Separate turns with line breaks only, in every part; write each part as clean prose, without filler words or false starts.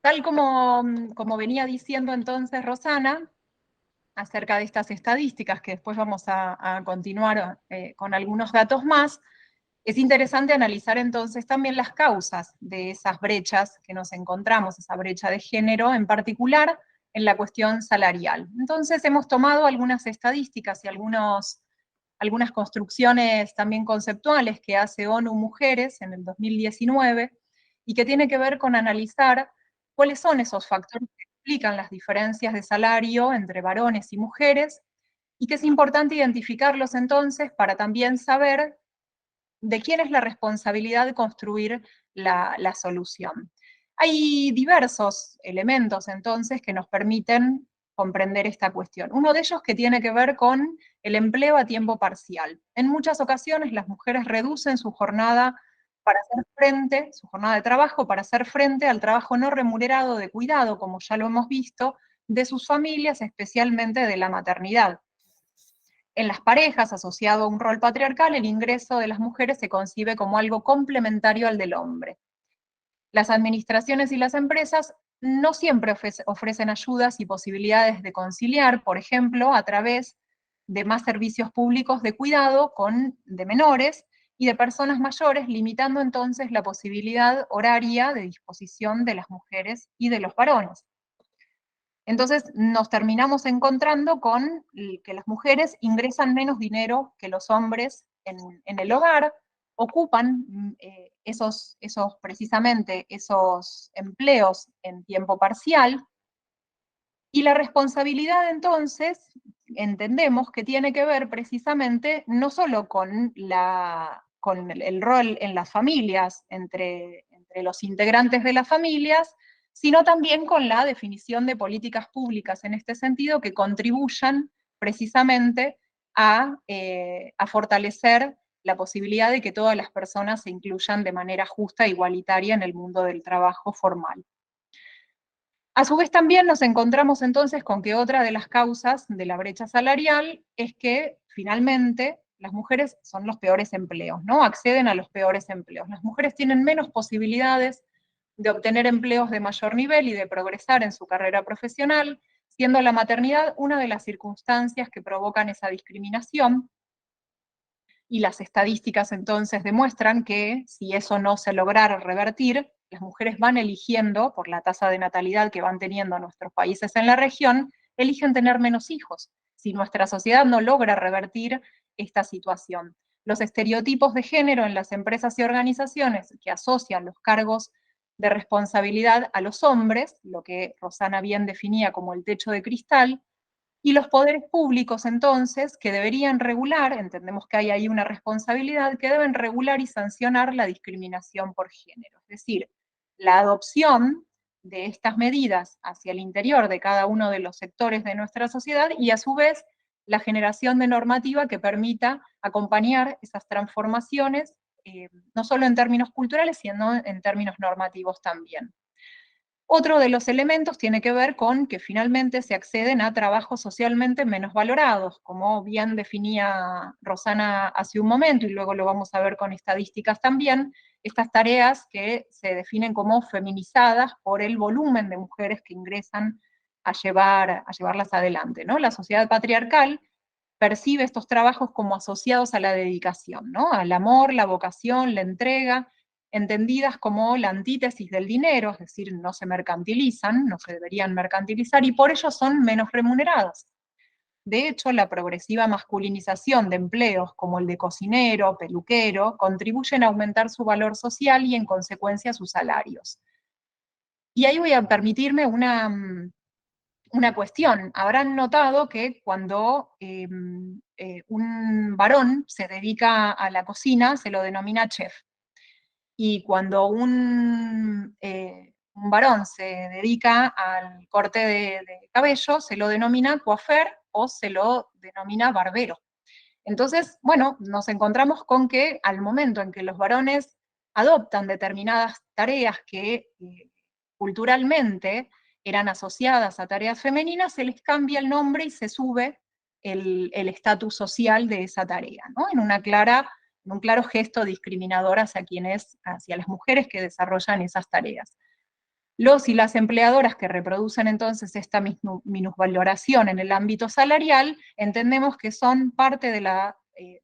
Tal como venía diciendo entonces Rosana, acerca de estas estadísticas, que después vamos a continuar con algunos datos más, es interesante analizar entonces también las causas de esas brechas que nos encontramos, esa brecha de género, en particular en la cuestión salarial. Entonces hemos tomado algunas estadísticas y algunas construcciones también conceptuales que hace ONU Mujeres en el 2019 y que tiene que ver con analizar cuáles son esos factores que explican las diferencias de salario entre varones y mujeres y que es importante identificarlos entonces para también saber de quién es la responsabilidad de construir la solución. Hay diversos elementos entonces que nos permiten comprender esta cuestión. Uno de ellos que tiene que ver con el empleo a tiempo parcial. En muchas ocasiones las mujeres reducen su jornada para hacer frente, su jornada de trabajo, para hacer frente al trabajo no remunerado de cuidado, como ya lo hemos visto, de sus familias, especialmente de la maternidad. En las parejas, asociado a un rol patriarcal, el ingreso de las mujeres se concibe como algo complementario al del hombre. Las administraciones y las empresas no siempre ofrecen ayudas y posibilidades de conciliar, por ejemplo, a través de más servicios públicos de cuidado de menores y de personas mayores, limitando entonces la posibilidad horaria de disposición de las mujeres y de los varones. Entonces nos terminamos encontrando con que las mujeres ingresan menos dinero que los hombres en el hogar, ocupan precisamente esos empleos en tiempo parcial, y la responsabilidad entonces entendemos que tiene que ver precisamente no solo con el rol en las familias, entre los integrantes de las familias, sino también con la definición de políticas públicas en este sentido que contribuyan precisamente a fortalecer la posibilidad de que todas las personas se incluyan de manera justa e igualitaria en el mundo del trabajo formal. A su vez también nos encontramos entonces con que otra de las causas de la brecha salarial es que finalmente las mujeres son los peores empleos, ¿no? Acceden a los peores empleos. Las mujeres tienen menos posibilidades de obtener empleos de mayor nivel y de progresar en su carrera profesional, siendo la maternidad una de las circunstancias que provocan esa discriminación. Y las estadísticas entonces demuestran que si eso no se lograra revertir, las mujeres van eligiendo, por la tasa de natalidad que van teniendo nuestros países en la región, eligen tener menos hijos, si nuestra sociedad no logra revertir esta situación. Los estereotipos de género en las empresas y organizaciones que asocian los cargos de responsabilidad a los hombres, lo que Rosana bien definía como el techo de cristal, y los poderes públicos, entonces, que deberían regular, entendemos que hay ahí una responsabilidad, que deben regular y sancionar la discriminación por género. Es decir, la adopción de estas medidas hacia el interior de cada uno de los sectores de nuestra sociedad y, a su vez, la generación de normativa que permita acompañar esas transformaciones, no solo en términos culturales, sino en términos normativos también. Otro de los elementos tiene que ver con que finalmente se acceden a trabajos socialmente menos valorados, como bien definía Rosana hace un momento, y luego lo vamos a ver con estadísticas también, estas tareas que se definen como feminizadas por el volumen de mujeres que ingresan a llevarlas adelante, ¿no? La sociedad patriarcal percibe estos trabajos como asociados a la dedicación, ¿no? Al amor, la vocación, la entrega, entendidas como la antítesis del dinero, es decir, no se mercantilizan, no se deberían mercantilizar, y por ello son menos remuneradas. De hecho, la progresiva masculinización de empleos como el de cocinero, peluquero, contribuyen a aumentar su valor social y en consecuencia sus salarios. Y ahí voy a permitirme una cuestión. Habrán notado que cuando un varón se dedica a la cocina, se lo denomina chef. Y cuando un varón se dedica al corte de cabello, se lo denomina coiffeur o se lo denomina barbero. Entonces, bueno, nos encontramos con que al momento en que los varones adoptan determinadas tareas que culturalmente eran asociadas a tareas femeninas, se les cambia el nombre y se sube el estatus social de esa tarea, ¿no? En una clara un claro gesto discriminador hacia las mujeres que desarrollan esas tareas. Los y las empleadoras que reproducen entonces esta minusvaloración en el ámbito salarial, entendemos que son parte de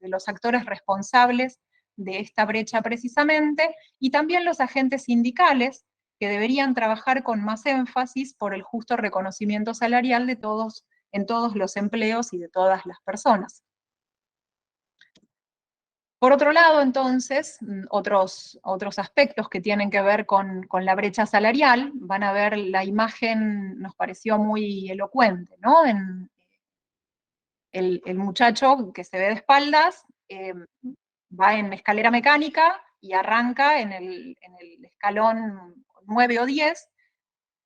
los actores responsables de esta brecha precisamente, y también los agentes sindicales, que deberían trabajar con más énfasis por el justo reconocimiento salarial en todos los empleos y de todas las personas. Por otro lado, entonces, otros aspectos que tienen que ver con la brecha salarial, van a ver la imagen, nos pareció muy elocuente, ¿no? El muchacho que se ve de espaldas va en escalera mecánica y arranca en el escalón 9 o 10,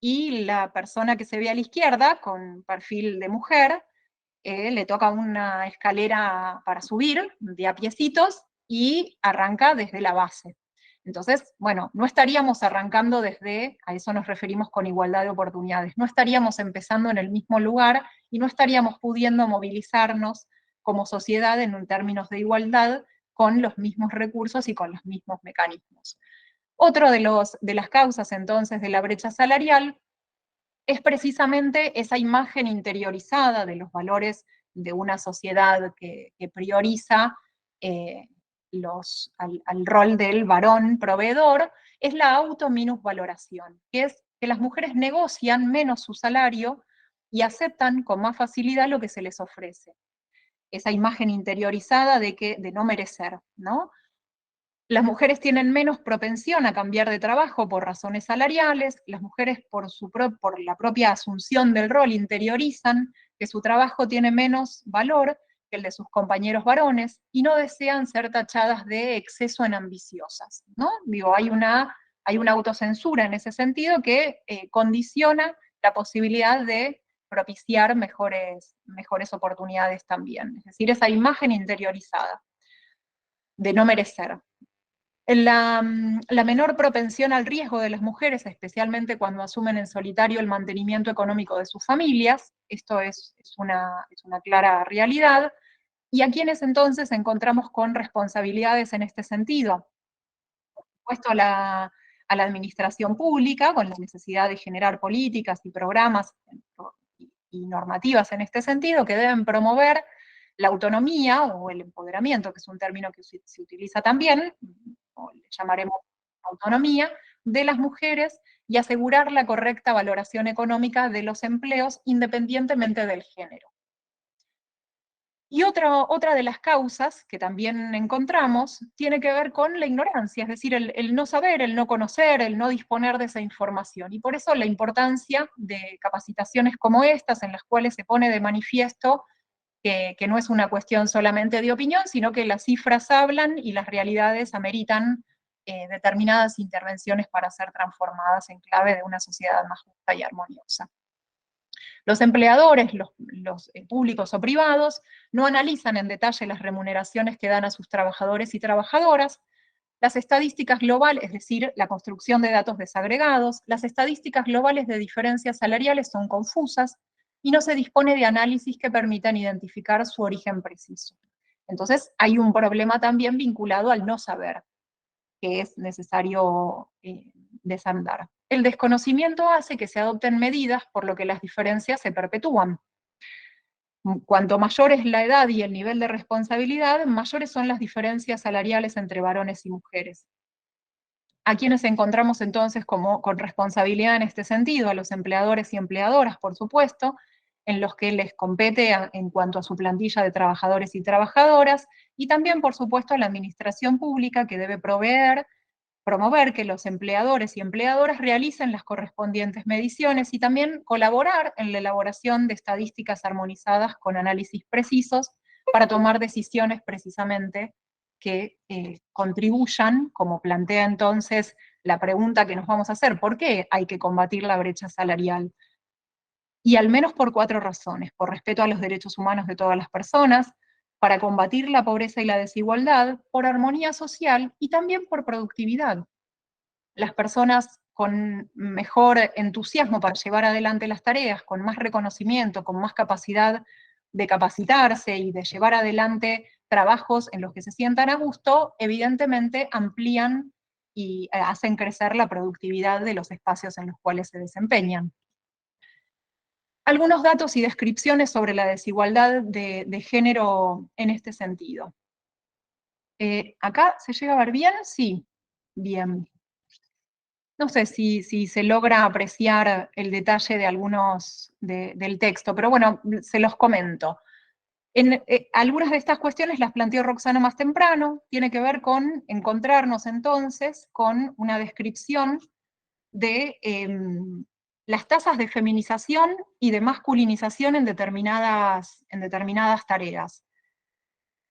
y la persona que se ve a la izquierda, con perfil de mujer, le toca una escalera para subir de a piecitos y arranca desde la base. Entonces, bueno, no estaríamos arrancando a eso nos referimos con igualdad de oportunidades, no estaríamos empezando en el mismo lugar y no estaríamos pudiendo movilizarnos como sociedad en términos de igualdad con los mismos recursos y con los mismos mecanismos. Otro de las causas entonces de la brecha salarial es precisamente esa imagen interiorizada de los valores de una sociedad que prioriza al rol del varón proveedor, es la autominusvaloración, que es que las mujeres negocian menos su salario y aceptan con más facilidad lo que se les ofrece. Esa imagen interiorizada de no merecer, ¿no? Las mujeres tienen menos propensión a cambiar de trabajo por razones salariales, las mujeres por la propia asunción del rol interiorizan que su trabajo tiene menos valor que el de sus compañeros varones y no desean ser tachadas de exceso en ambiciosas, ¿no? Digo, hay una autocensura en ese sentido que condiciona la posibilidad de propiciar mejores oportunidades también. Es decir, esa imagen interiorizada de no merecer. La menor propensión al riesgo de las mujeres, especialmente cuando asumen en solitario el mantenimiento económico de sus familias, esto es una clara realidad, y a quienes entonces encontramos con responsabilidades en este sentido. Por supuesto, a la administración pública, con la necesidad de generar políticas y programas y normativas en este sentido, que deben promover la autonomía o el empoderamiento, que es un término que se utiliza también, o le llamaremos autonomía, de las mujeres y asegurar la correcta valoración económica de los empleos independientemente del género. Y otra de las causas que también encontramos tiene que ver con la ignorancia, es decir, el no saber, el no conocer, el no disponer de esa información. Y por eso la importancia de capacitaciones como estas, en las cuales se pone de manifiesto que no es una cuestión solamente de opinión, sino que las cifras hablan y las realidades ameritan determinadas intervenciones para ser transformadas en clave de una sociedad más justa y armoniosa. Los empleadores, los públicos o privados, no analizan en detalle las remuneraciones que dan a sus trabajadores y trabajadoras. Las estadísticas globales, es decir, la construcción de datos desagregados, las estadísticas globales de diferencias salariales son confusas y no se dispone de análisis que permitan identificar su origen preciso. Entonces, hay un problema también vinculado al no saber, que es necesario desandar. El desconocimiento hace que se adopten medidas por lo que las diferencias se perpetúan. Cuanto mayor es la edad y el nivel de responsabilidad, mayores son las diferencias salariales entre varones y mujeres. ¿A quienes encontramos entonces con responsabilidad en este sentido? A los empleadores y empleadoras, por supuesto, en los que les compete en cuanto a su plantilla de trabajadores y trabajadoras, y también, por supuesto, a la administración pública, que debe promover que los empleadores y empleadoras realicen las correspondientes mediciones y también colaborar en la elaboración de estadísticas armonizadas con análisis precisos para tomar decisiones precisamente que contribuyan, como plantea entonces la pregunta que nos vamos a hacer: ¿por qué hay que combatir la brecha salarial? Y al menos por 4 razones: por respeto a los derechos humanos de todas las personas, para combatir la pobreza y la desigualdad, por armonía social y también por productividad. Las personas con mejor entusiasmo para llevar adelante las tareas, con más reconocimiento, con más capacidad de capacitarse y de llevar adelante trabajos en los que se sientan a gusto, evidentemente amplían y hacen crecer la productividad de los espacios en los cuales se desempeñan. Algunos datos y descripciones sobre la desigualdad de género en este sentido. ¿Acá se llega a ver bien? Sí, bien. No sé si se logra apreciar el detalle de algunos del texto, pero bueno, se los comento. Algunas de estas cuestiones las planteó Roxana más temprano, tiene que ver con encontrarnos entonces con una descripción de las tasas de feminización y de masculinización en determinadas tareas.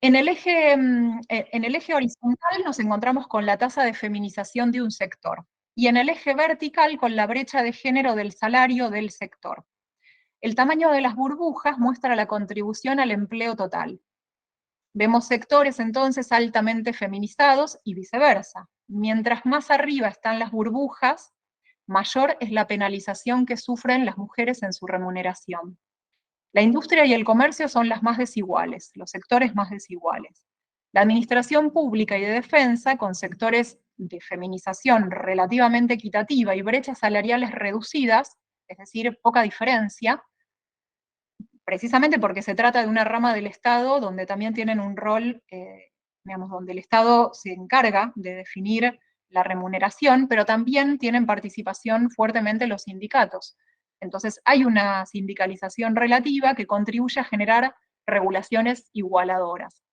En el eje horizontal nos encontramos con la tasa de feminización de un sector, y en el eje vertical con la brecha de género del salario del sector. El tamaño de las burbujas muestra la contribución al empleo total. Vemos sectores entonces altamente feminizados y viceversa. Mientras más arriba están las burbujas, mayor es la penalización que sufren las mujeres en su remuneración. La industria y el comercio son las más desiguales, los sectores más desiguales. La administración pública y de defensa, con sectores de feminización relativamente equitativa y brechas salariales reducidas, es decir, poca diferencia, precisamente porque se trata de una rama del Estado donde también tienen un rol, digamos, donde el Estado se encarga de definir la remuneración, pero también tienen participación fuertemente los sindicatos. Entonces hay una sindicalización relativa que contribuye a generar regulaciones igualadoras.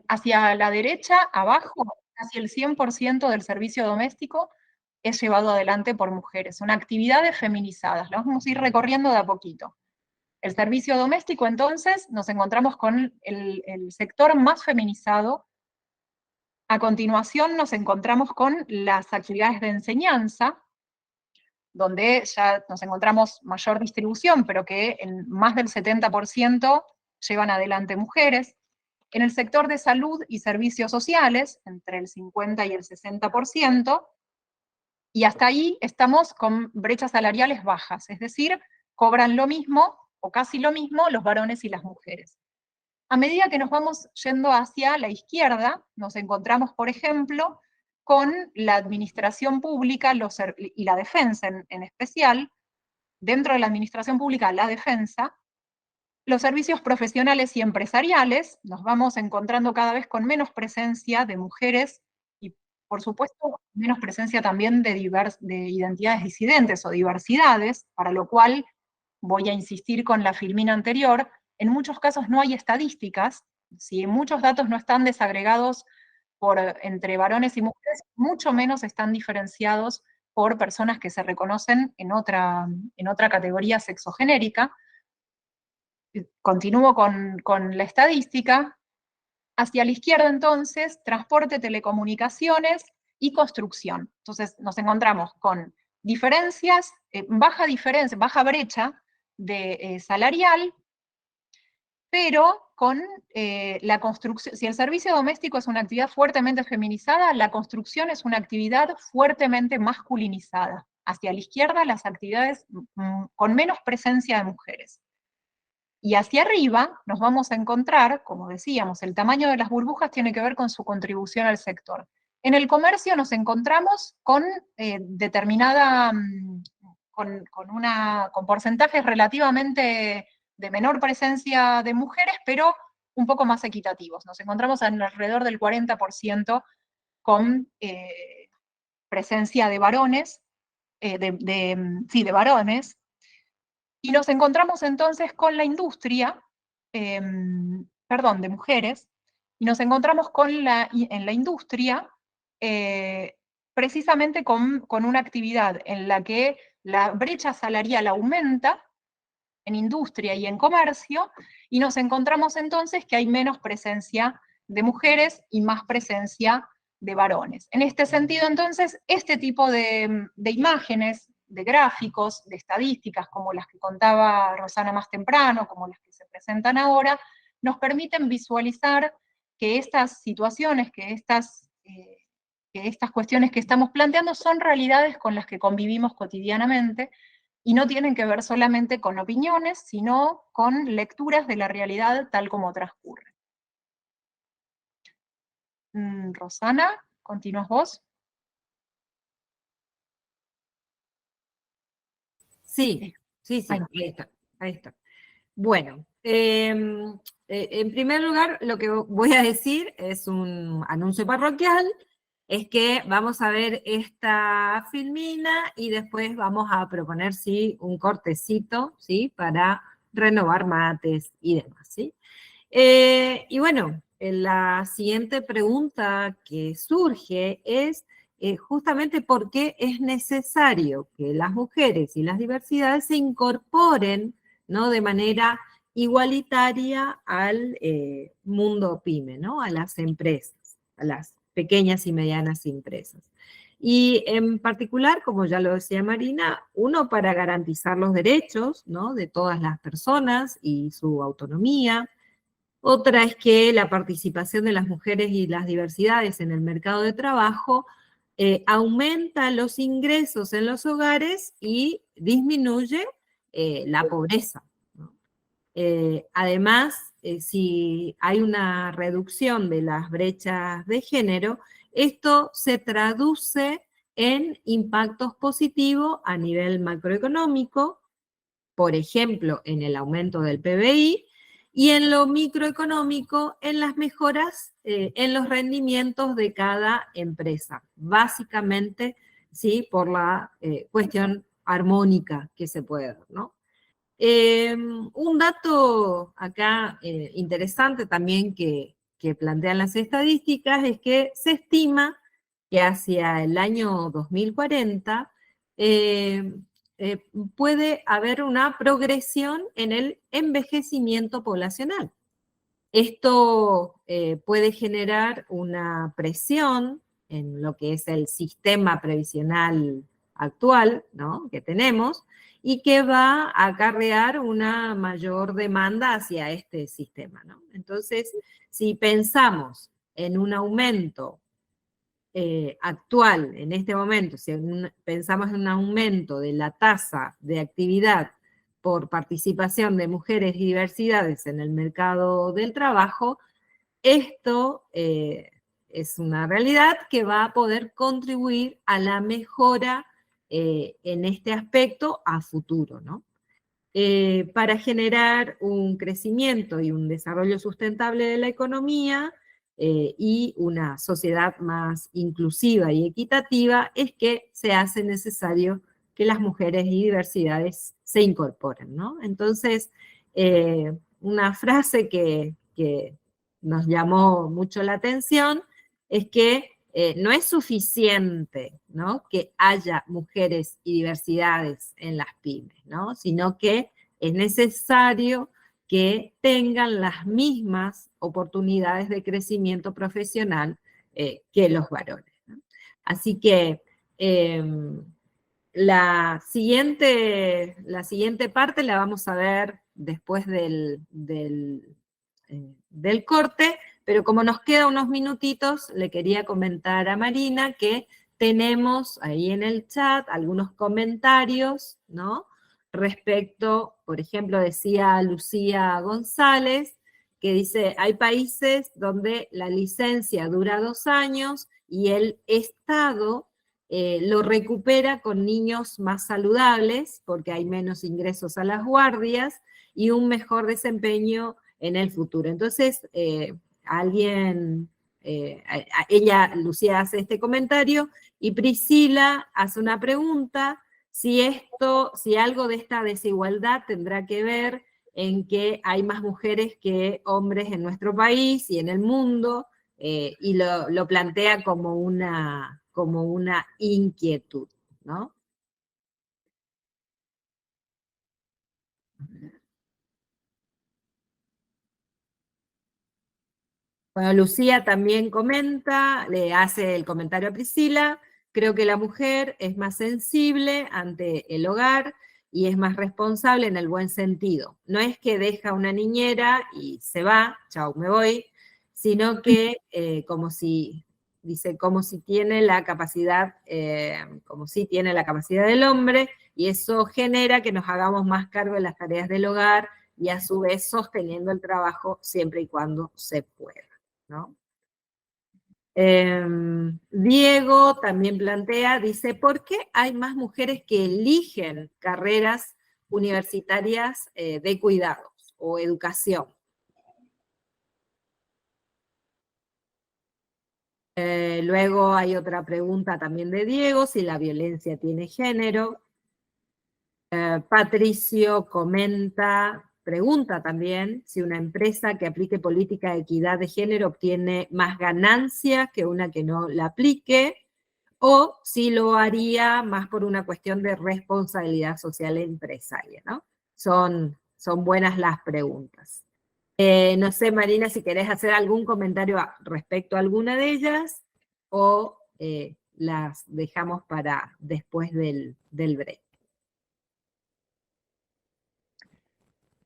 Hacia la derecha, abajo, casi el 100% del servicio doméstico es llevado adelante por mujeres. Son actividades feminizadas, las vamos a ir recorriendo de a poquito. El servicio doméstico, entonces, nos encontramos con el sector más feminizado. A continuación nos encontramos con las actividades de enseñanza, donde ya nos encontramos mayor distribución, pero que en más del 70% llevan adelante mujeres. En el sector de salud y servicios sociales, entre el 50 y el 60%, y hasta ahí estamos con brechas salariales bajas, es decir, cobran lo mismo o casi lo mismo los varones y las mujeres. A medida que nos vamos yendo hacia la izquierda, nos encontramos, por ejemplo, con la administración pública y la defensa en especial. Dentro de la administración pública, la defensa, los servicios profesionales y empresariales, nos vamos encontrando cada vez con menos presencia de mujeres y, por supuesto, menos presencia también de identidades disidentes o diversidades, para lo cual voy a insistir con la filmina anterior. En muchos casos no hay estadísticas, si muchos datos no están desagregados entre varones y mujeres, mucho menos están diferenciados por personas que se reconocen en otra categoría sexogenérica. Continúo con la estadística. Hacia la izquierda, entonces, transporte, telecomunicaciones y construcción. Entonces, nos encontramos con diferencias, baja brecha salarial, pero con la construcción. Si el servicio doméstico es una actividad fuertemente feminizada, la construcción es una actividad fuertemente masculinizada. Hacia la izquierda, las actividades con menos presencia de mujeres. Y hacia arriba nos vamos a encontrar, como decíamos, el tamaño de las burbujas tiene que ver con su contribución al sector. En el comercio nos encontramos con con porcentajes relativamente de menor presencia de mujeres, pero un poco más equitativos. Nos encontramos en alrededor del 40% con presencia de varones, de varones. Y nos encontramos entonces con la industria, de mujeres, y nos encontramos en la industria precisamente con una actividad en la que la brecha salarial aumenta en industria y en comercio, y nos encontramos entonces que hay menos presencia de mujeres y más presencia de varones. En este sentido, entonces, este tipo de imágenes, de gráficos, de estadísticas, como las que contaba Rosana más temprano, como las que se presentan ahora, nos permiten visualizar que estas situaciones, que estas cuestiones que estamos planteando son realidades con las que convivimos cotidianamente, Y no tienen que ver solamente con opiniones, sino con lecturas de la realidad tal como transcurre. Rosana, ¿continúas vos?
Sí, sí, sí, ahí está, ahí está. Bueno, en primer lugar, lo que voy a decir es un anuncio parroquial, es que vamos a ver esta filmina y después vamos a proponer, sí, un cortecito, ¿sí? Para renovar mates y demás, ¿sí? Y bueno, la siguiente pregunta que surge es justamente por qué es necesario que las mujeres y las diversidades se incorporen, ¿no? De manera igualitaria al mundo pyme, ¿no? A las empresas, a las pequeñas y medianas empresas. Y en particular, como ya lo decía Marina, uno para garantizar los derechos, ¿no? De todas las personas y su autonomía. Otra es que la participación de las mujeres y las diversidades en el mercado de trabajo aumenta los ingresos en los hogares y disminuye la pobreza, ¿no? Además, si hay una reducción de las brechas de género, esto se traduce en impactos positivos a nivel macroeconómico, por ejemplo, en el aumento del PBI, y en lo microeconómico, en las mejoras en los rendimientos de cada empresa, básicamente, ¿sí? Por la cuestión armónica que se puede dar, ¿no? Un dato acá interesante también que plantean las estadísticas es que se estima que hacia el año 2040 eh, eh, puede haber una progresión en el envejecimiento poblacional. Esto puede generar una presión en lo que es el sistema previsional actual, ¿no? Que tenemos, y que va a acarrear una mayor demanda hacia este sistema, ¿no? Entonces, si pensamos en un aumento actual, en este momento, si pensamos en un aumento de la tasa de actividad por participación de mujeres y diversidades en el mercado del trabajo, esto es una realidad que va a poder contribuir a la mejora en este aspecto a futuro, ¿no? Para generar un crecimiento y un desarrollo sustentable de la economía y una sociedad más inclusiva y equitativa, es que se hace necesario que las mujeres y diversidades se incorporen, ¿no? Entonces, una frase que nos llamó mucho la atención es que no es suficiente, ¿no? Que haya mujeres y diversidades en las pymes, ¿no? Sino que es necesario que tengan las mismas oportunidades de crecimiento profesional que los varones, ¿no? Así que eh, la siguiente parte la vamos a ver después del corte, pero como nos queda unos minutitos, le quería comentar a Marina que tenemos ahí en el chat algunos comentarios, ¿no? Respecto, por ejemplo, decía Lucía González, que dice, hay países donde la licencia dura 2 años y el Estado lo recupera con niños más saludables, porque hay menos ingresos a las guardias y un mejor desempeño en el futuro. Entonces, ella, Lucía, hace este comentario y Priscila hace una pregunta, si algo de esta desigualdad tendrá que ver en que hay más mujeres que hombres en nuestro país y en el mundo, y lo plantea como una inquietud, ¿no? Bueno, Lucía también comenta, le hace el comentario a Priscila, creo que la mujer es más sensible ante el hogar y es más responsable en el buen sentido. No es que deja una niñera y se va, chau, me voy, sino que dice, como si tiene la capacidad del hombre y eso genera que nos hagamos más cargo de las tareas del hogar y a su vez sosteniendo el trabajo siempre y cuando se pueda, ¿no? Diego también plantea, dice, ¿por qué hay más mujeres que eligen carreras universitarias de cuidados o educación? Luego hay otra pregunta también de Diego, si la violencia tiene género. Patricio pregunta también si una empresa que aplique política de equidad de género obtiene más ganancia que una que no la aplique, o si lo haría más por una cuestión de responsabilidad social empresaria, ¿no? Son buenas las preguntas. No sé, Marina, si querés hacer algún comentario respecto a alguna de ellas, o las dejamos para después del break.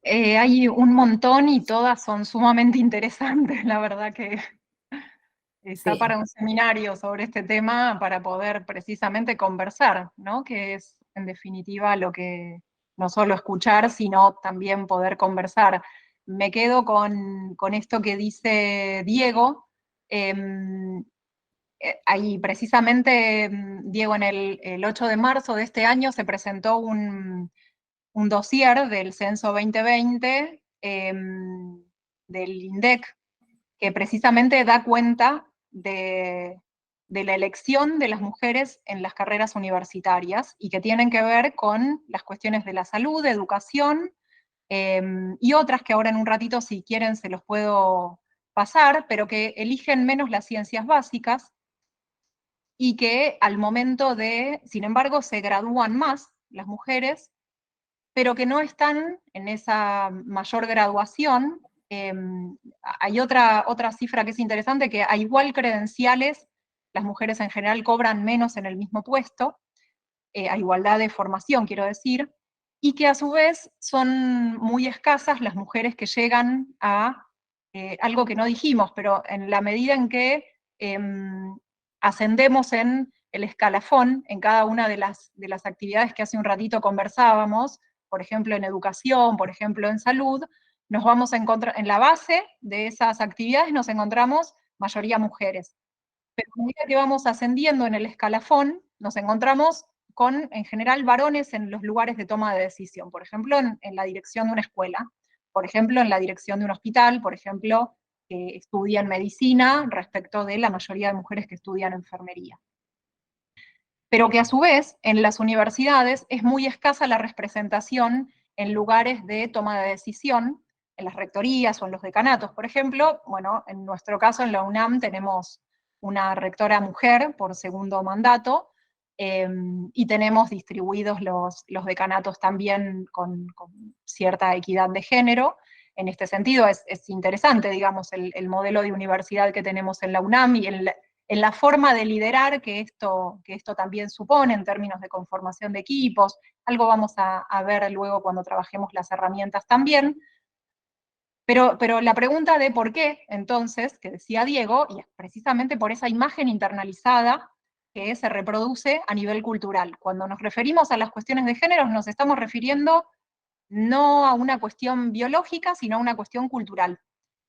Hay un montón y todas son sumamente interesantes, la verdad que está
Sí.
para un seminario sobre este tema para poder precisamente conversar, ¿no? Que es en definitiva lo que no solo escuchar, sino también poder conversar. Me quedo con esto que dice Diego. Ahí precisamente, Diego, en el 8 de marzo de este año se presentó un dossier del Censo 2020 del INDEC, que precisamente da cuenta de la elección de las mujeres en las carreras universitarias y que tienen que ver con las cuestiones de la salud, de educación, y otras que ahora en un ratito, si quieren, se los puedo pasar, pero que eligen menos las ciencias básicas y que al momento sin embargo, se gradúan más las mujeres, pero que no están en esa mayor graduación. Hay otra cifra que es interesante, que a igual credenciales, las mujeres en general cobran menos en el mismo puesto, a igualdad de formación, quiero decir, y que a su vez son muy escasas las mujeres que llegan a algo que no dijimos, pero en la medida en que ascendemos en el escalafón, en cada una de las actividades que hace un ratito conversábamos, por ejemplo en educación, por ejemplo en salud, nos vamos a encontrar, en la base de esas actividades nos encontramos mayoría mujeres. Pero a medida que vamos ascendiendo en el escalafón, nos encontramos con, en general, varones en los lugares de toma de decisión. Por ejemplo, en la dirección de una escuela, por ejemplo, en la dirección de un hospital, por ejemplo, que estudian medicina respecto de la mayoría de mujeres que estudian enfermería. Pero que a su vez, en las universidades es muy escasa la representación en lugares de toma de decisión, en las rectorías o en los decanatos, por ejemplo. Bueno, en nuestro caso, en la UNAM, tenemos una rectora mujer por segundo mandato, y tenemos distribuidos los decanatos también con cierta equidad de género. En este sentido es interesante, digamos, el modelo de universidad que tenemos en la UNAM y en la forma de liderar que esto también supone en términos de conformación de equipos. Algo vamos a ver luego cuando trabajemos las herramientas también. Pero la pregunta de por qué, entonces, que decía Diego, y es precisamente por esa imagen internalizada que se reproduce a nivel cultural. Cuando nos referimos a las cuestiones de género, nos estamos refiriendo no a una cuestión biológica, sino a una cuestión cultural.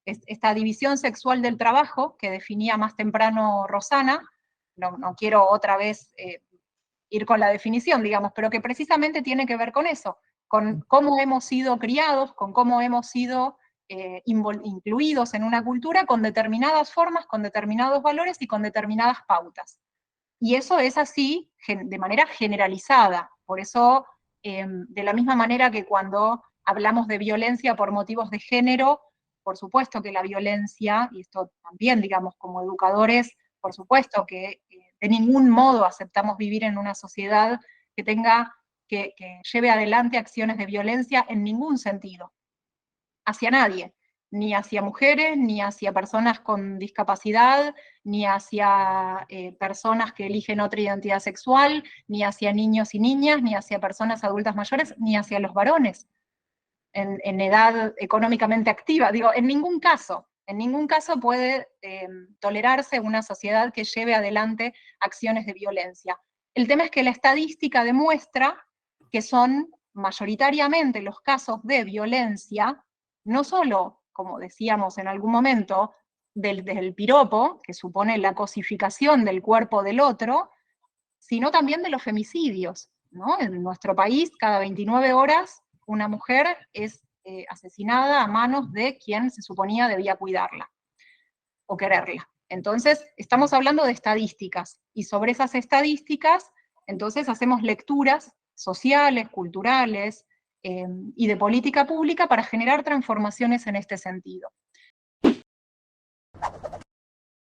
Esta división sexual del trabajo que definía más temprano Rosana, no quiero otra vez ir con la definición, digamos, pero que precisamente tiene que ver con eso, con cómo hemos sido criados, con cómo hemos sido incluidos en una cultura con determinadas formas, con determinados valores y con determinadas pautas. Y eso es así de manera generalizada. Por eso, de la misma manera que cuando hablamos de violencia por motivos de género, por supuesto que la violencia, y esto también, digamos, como educadores, por supuesto que de ningún modo aceptamos vivir en una sociedad que que lleve adelante acciones de violencia en ningún sentido, hacia nadie, ni hacia mujeres, ni hacia personas con discapacidad, ni hacia personas que eligen otra identidad sexual, ni hacia niños y niñas, ni hacia personas adultas mayores, ni hacia los varones en edad económicamente activa. Digo, en ningún caso puede tolerarse una sociedad que lleve adelante acciones de violencia. El tema es que la estadística demuestra que son mayoritariamente los casos de violencia, no solo, como decíamos en algún momento, del piropo, que supone la cosificación del cuerpo del otro, sino también de los femicidios, ¿no? En nuestro país, cada 29 horas, una mujer es asesinada a manos de quien se suponía debía cuidarla o quererla. Entonces, estamos hablando de estadísticas, y sobre esas estadísticas, entonces hacemos lecturas sociales, culturales y de política pública para generar transformaciones en este sentido.